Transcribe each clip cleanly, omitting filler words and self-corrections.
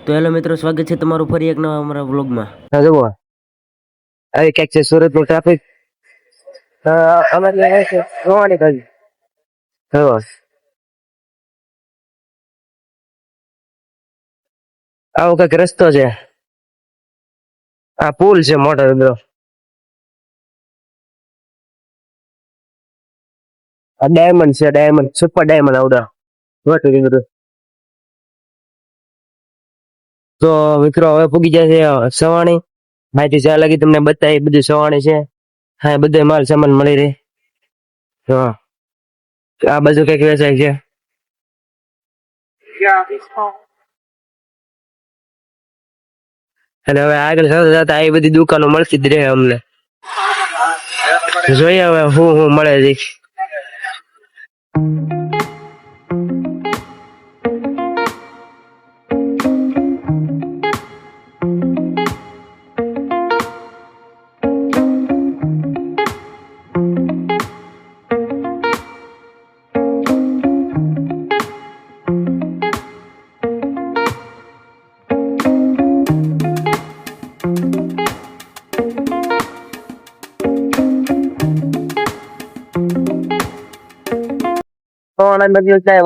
તો હેલો મિત્રો, સ્વાગત છે તમારું ફરી એક નવા અમારા વ્લોગમાં. હા જુઓ આવી ક્યાંક છે સુરત નું ટ્રાફિક અમારે છે જોવાની કરી જુઓ આવો કઈક રસ્તો છે. આ પુલ છે મોટો બધો. આ ડાયમંડ છે, ડાયમંડ સુપર ડાયમંડ આવડા મોટું બધું. તો મિત્રો હવે પૂગી જાય છે સવાણી. માહિતી જ્યાં લાગી તમને બતાવી બધું સવાણી છે. હા બધો માલ સામાન મળી રહે. તો આ બાજુ કઈક વેચાય છે. અને હવે આગળ જતા જતા આ બધી દુકાનો મળતી જ રહે અમને. જોઈએ હવે શું મળે છે.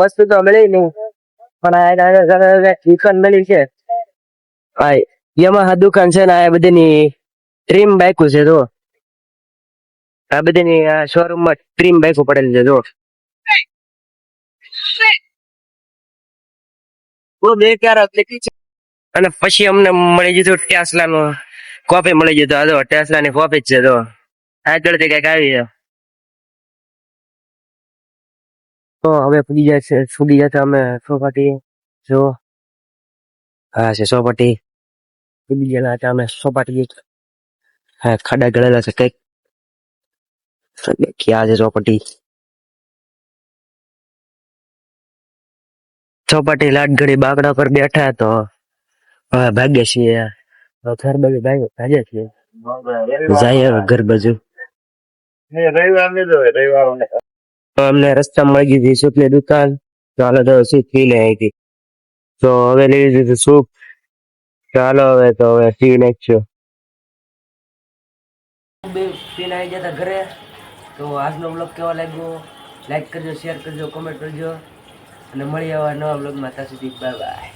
વસ્તુ તો મળી નહીં પણ દુકાન મળી છે. યમાહા દુકાન છે ને આ બધીની ટ્રીમ બાઇકો છે. જો આ બધીની શોરૂમ માં ટ્રીમ બાઇકો પડેલી છે. જો અને પછી અમને મળી ગયું ટેસ્લા નું કોપી મળી ગયું. આ જો ટેસ્લા ની કોપી જ છે. જો આગળથી કઈક આવી છે. તો હવે ફૂગી જાય અમે સોપાટી. જો હા છે સોપાટી. ફૂગી ગયેલા હતા અમે સોપાટી. હા ખાડા ગળેલા છે કઈક ક્યાં છે ચોપાટી. ચોપાટી લાટ ઘડી બાકડા પર બેઠા તો હવે ભાગ્ય છીએ. ઘર બાજુ ભાગે છીએ. જાય ઘર બાજુ. અમને રસ્તા મળી ગઈ હતી સૂપ ની દુકાન. ચાલો તો સૂપ પી લે હતી. તો હવે લઈ લીધું સૂપ. ચાલો હવે તો હવે પી નાખશું. બે પીને આવી ગયા ઘરે. તો આજનો વ્લોગ કેવો લાગ્યો લાઈક કરજો, શેર કરજો, કોમેન્ટ કરજો અને મળીએ આવા નવા વ્લોગમાં. ત્યાં સુધી બાય બાય.